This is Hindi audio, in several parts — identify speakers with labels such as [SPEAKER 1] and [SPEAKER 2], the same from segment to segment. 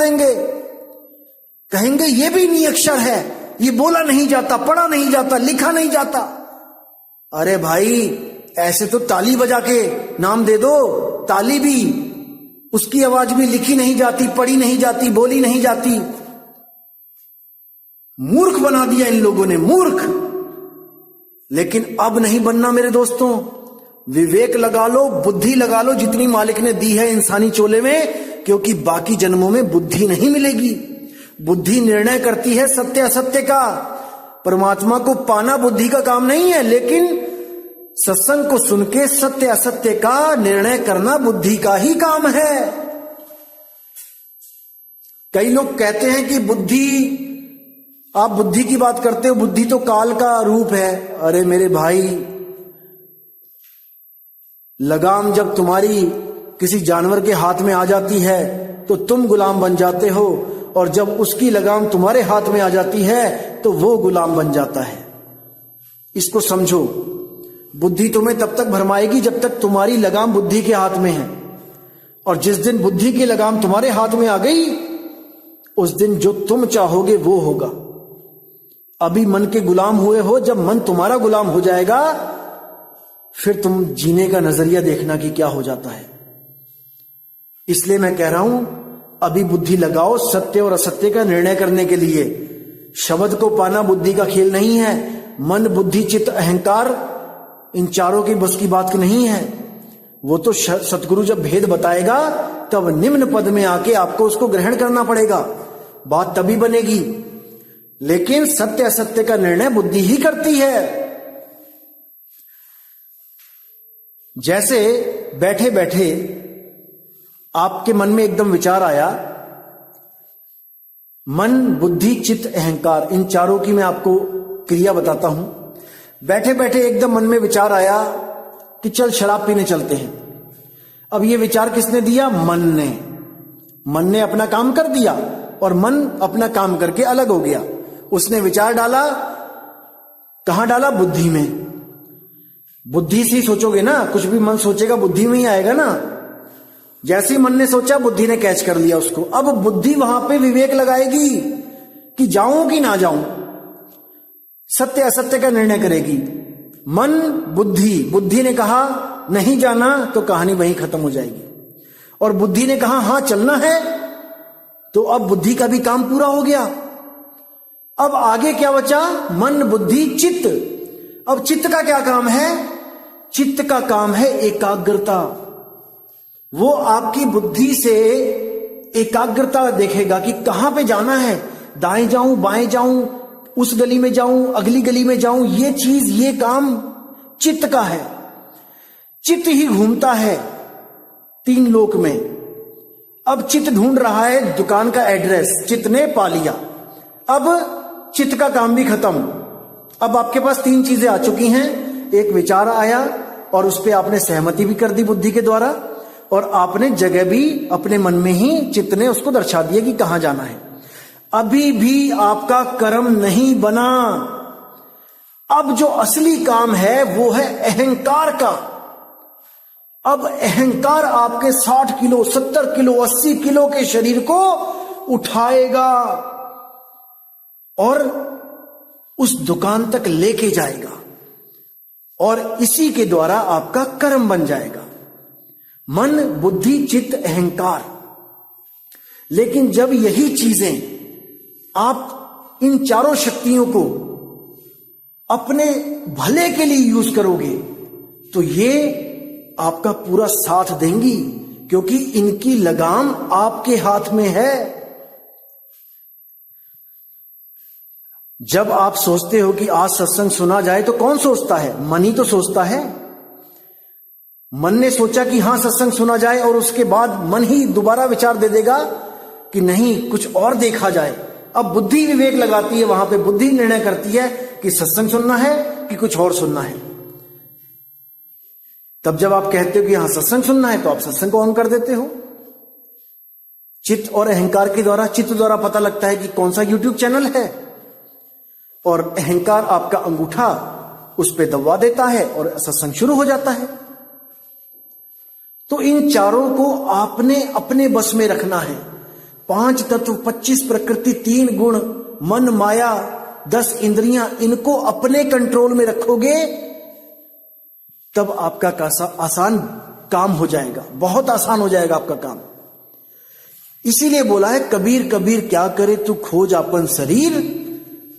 [SPEAKER 1] देंगे, कहेंगे ये भी निरक्षर है, ये बोला नहीं जाता, पढ़ा नहीं जाता, लिखा नहीं जाता। अरे भाई, ऐसे तो ताली बजा के नाम दे दो, ताली भी, उसकी आवाज भी लिखी नहीं जाती, पढ़ी नहीं जाती, बोली नहीं जाती। मूर्ख बना दिया इन लोगों ने, मूर्ख। लेकिन अब नहीं बनना मेरे दोस्तों। विवेक लगा लो, बुद्धि लगा लो, जितनी मालिक ने दी है इंसानी चोले में, क्योंकि बाकी जन्मों में बुद्धि नहीं मिलेगी। बुद्धि निर्णय करती है सत्य असत्य का। परमात्मा को पाना बुद्धि का काम नहीं है, लेकिन सत्संग को सुन के सत्य असत्य का निर्णय करना बुद्धि का ही काम है। कई लोग कहते हैं कि बुद्धि, आप बुद्धि की बात करते हो, बुद्धि तो काल का रूप है। अरे मेरे भाई, लगाम जब तुम्हारी किसी जानवर के हाथ में आ जाती है तो तुम गुलाम बन जाते हो, और जब उसकी लगाम तुम्हारे हाथ में आ जाती है तो वो गुलाम बन जाता है। इसको समझो। बुद्धि तुम्हें तब तक भरमाएगी जब तक तुम्हारी लगाम बुद्धि के हाथ में है, और जिस दिन बुद्धि की लगाम तुम्हारे हाथ में आ गई, उस दिन जो तुम चाहोगे वो होगा। अभी मन के गुलाम हुए हो, जब मन तुम्हारा गुलाम हो जाएगा फिर तुम जीने का नजरिया देखना कि क्या हो जाता है। इसलिए मैं कह रहा हूं, अभी बुद्धि लगाओ सत्य और असत्य का निर्णय करने के लिए। शब्द को पाना बुद्धि का खेल नहीं है। मन, बुद्धि, चित्त, अहंकार, इन चारों की बस की बात नहीं है। वो तो सतगुरु जब भेद बताएगा तब निम्न पद में आके आपको उसको ग्रहण करना पड़ेगा, बात तभी बनेगी। लेकिन सत्य असत्य का निर्णय बुद्धि ही करती है। जैसे बैठे बैठे आपके मन में एकदम विचार आया, मन, बुद्धि, चित्त, अहंकार, इन चारों की मैं आपको क्रिया बताता हूं। बैठे बैठे एकदम मन में विचार आया कि चल शराब पीने चलते हैं। अब ये विचार किसने दिया? मन ने। मन ने अपना काम कर दिया और मन अपना काम करके अलग हो गया। उसने विचार डाला, कहां डाला? बुद्धि में। बुद्धि से ही सोचोगे ना, कुछ भी मन सोचेगा बुद्धि में ही आएगा ना। जैसे ही मन ने सोचा, बुद्धि ने कैच कर लिया उसको। अब बुद्धि वहां पे विवेक लगाएगी कि जाऊं कि ना जाऊं, सत्य असत्य का निर्णय करेगी। मन, बुद्धि ने कहा नहीं जाना, तो कहानी वहीं खत्म हो जाएगी। और बुद्धि ने कहा हां चलना है, तो अब बुद्धि का भी काम पूरा हो गया। अब आगे क्या बचा? मन, बुद्धि, चित्त। अब चित्त का क्या काम है? चित्त का काम है एकाग्रता। वो आपकी बुद्धि से एकाग्रता देखेगा कि कहां पे जाना है, दाएं जाऊं, बाएं जाऊं, उस गली में जाऊं, अगली गली में जाऊं। ये चीज, ये काम चित्त का है। चित्त ही घूमता है तीन लोक में। अब चित्त ढूंढ रहा है दुकान का एड्रेस, चित्त ने पा लिया। अब चित्त का काम भी खत्म। अब आपके पास तीन चीजें आ चुकी हैं। एक विचार आया और उस पर आपने सहमति भी कर दी बुद्धि के द्वारा, और आपने जगह भी अपने मन में ही चित्त ने उसको दर्शा दिया कि कहां जाना है। अभी भी आपका कर्म नहीं बना। अब जो असली काम है वो है अहंकार का। अब अहंकार आपके 60 किलो, 70 किलो, 80 किलो के शरीर को उठाएगा और उस दुकान तक लेके जाएगा, और इसी के द्वारा आपका कर्म बन जाएगा। मन, बुद्धि, चित्त, अहंकार। लेकिन जब यही चीजें, आप इन चारों शक्तियों को अपने भले के लिए यूज करोगे तो ये आपका पूरा साथ देंगी, क्योंकि इनकी लगाम आपके हाथ में है। जब आप सोचते हो कि आज सत्संग सुना जाए तो कौन सोचता है? मन ही तो सोचता है। मन ने सोचा कि हां सत्संग सुना जाए, और उसके बाद मन ही दोबारा विचार दे देगा कि नहीं, कुछ और देखा जाए। अब बुद्धि विवेक लगाती है, वहां पे बुद्धि निर्णय करती है कि सत्संग सुनना है कि कुछ और सुनना है। तब जब आप कहते हो कि हां सत्संग सुनना है, तो आप सत्संग को ऑन कर देते हो। चित्त और अहंकार के द्वारा, चित्त द्वारा पता लगता है कि कौन सा यूट्यूब चैनल है, और अहंकार आपका अंगूठा उस पर दबा देता है और सत्संग शुरू हो जाता है। तो इन चारों को आपने अपने बस में रखना है। 5 तत्व, 25 प्रकृति, 3 गुण, मन, माया, 10 इंद्रियां, इनको अपने कंट्रोल में रखोगे तब आपका आसान काम हो जाएगा, बहुत आसान हो जाएगा आपका काम। इसीलिए बोला है कबीर कबीर क्या करे तू खोज आपन शरीर,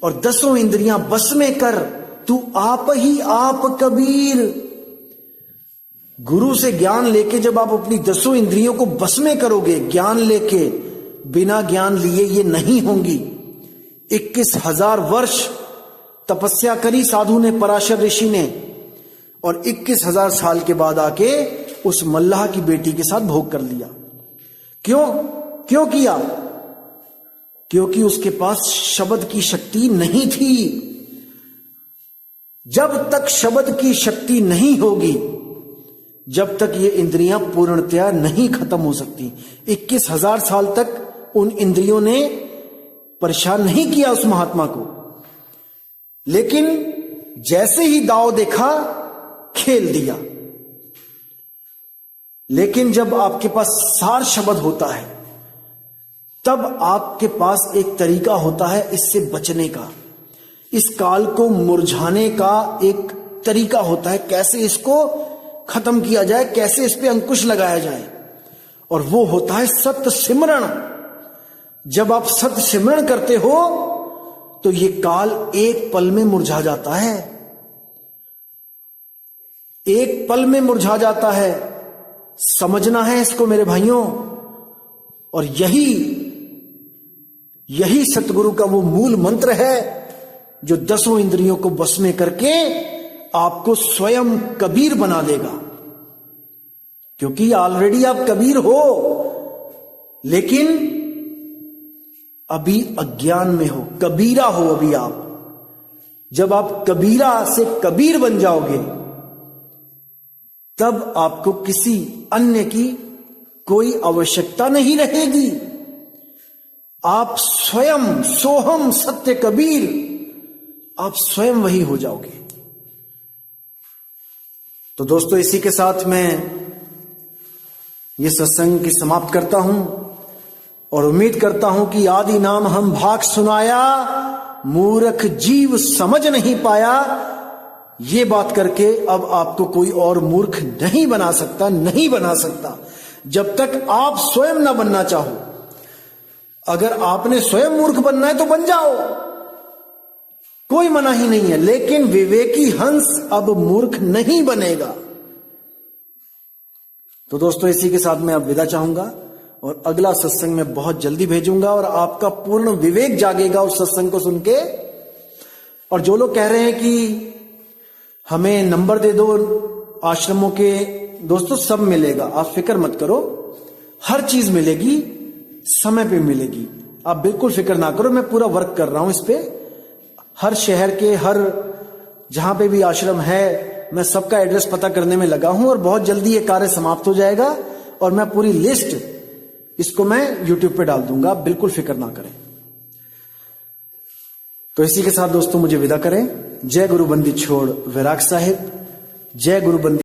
[SPEAKER 1] और 10 इंद्रियां बस में कर तू आप ही आप कबीर। गुरु से ज्ञान लेके जब आप अपनी 10 इंद्रियों को बस में करोगे, ज्ञान लेके, बिना ज्ञान लिए ये नहीं होंगी। 21,000 वर्ष तपस्या करी साधु ने, पराशर ऋषि ने, और 21,000 साल के बाद आके उस मल्लाह की बेटी के साथ भोग कर लिया। क्यों किया? क्योंकि उसके पास शब्द की शक्ति नहीं थी। जब तक शब्द की शक्ति नहीं होगी, जब तक ये इंद्रियां पूर्णतया नहीं खत्म हो सकती। 21,000 साल तक उन इंद्रियों ने परेशान नहीं किया उस महात्मा को, लेकिन जैसे ही दांव देखा खेल दिया। लेकिन जब आपके पास सार शब्द होता है तब आपके पास एक तरीका होता है इससे बचने का, इस काल को मुरझाने का एक तरीका होता है, कैसे इसको खत्म किया जाए, कैसे इस पे अंकुश लगाया जाए, और वो होता है सत्य सिमरण। जब आप सत्य सिमरण करते हो तो ये काल एक पल में मुरझा जाता है, एक पल में मुरझा जाता है। समझना है इसको मेरे भाइयों, और यही सतगुरु का वो मूल मंत्र है जो 10 इंद्रियों को बस में करके आपको स्वयं कबीर बना देगा। क्योंकि ऑलरेडी आप कबीर हो, लेकिन अभी अज्ञान में हो, कबीरा हो अभी आप। जब आप कबीरा से कबीर बन जाओगे तब आपको किसी अन्य की कोई आवश्यकता नहीं रहेगी। आप स्वयं सोहम सत्य कबीर, आप स्वयं वही हो जाओगे। तो दोस्तों, इसी के साथ मैं ये सत्संग की समाप्त करता हूं और उम्मीद करता हूं कि आदि नाम हम भाग सुनाया, मूर्ख जीव समझ नहीं पाया। ये बात करके अब आपको कोई और मूर्ख नहीं बना सकता, जब तक आप स्वयं ना बनना चाहो। अगर आपने स्वयं मूर्ख बनना है तो बन जाओ, कोई मना ही नहीं है, लेकिन विवेकी हंस अब मूर्ख नहीं बनेगा। तो दोस्तों, इसी के साथ मैं अब विदा चाहूंगा और अगला सत्संग मैं बहुत जल्दी भेजूंगा और आपका पूर्ण विवेक जागेगा उस सत्संग को सुन के। और जो लोग कह रहे हैं कि हमें नंबर दे दो आश्रमों के, दोस्तों सब मिलेगा, आप फिक्र मत करो, हर चीज मिलेगी, समय पे मिलेगी, आप बिल्कुल फिक्र ना करो। मैं पूरा वर्क कर रहा हूं इस पे, हर शहर के हर जहां पे भी आश्रम है मैं सबका एड्रेस पता करने में लगा हूं और बहुत जल्दी ये कार्य समाप्त हो जाएगा और मैं पूरी लिस्ट इसको मैं YouTube पे डाल दूंगा, आप बिल्कुल फिक्र ना करें। तो इसी के साथ दोस्तों मुझे विदा करें। जय गुरु बंदी छोड़ वैराग साहिब, जय गुरु बंदी।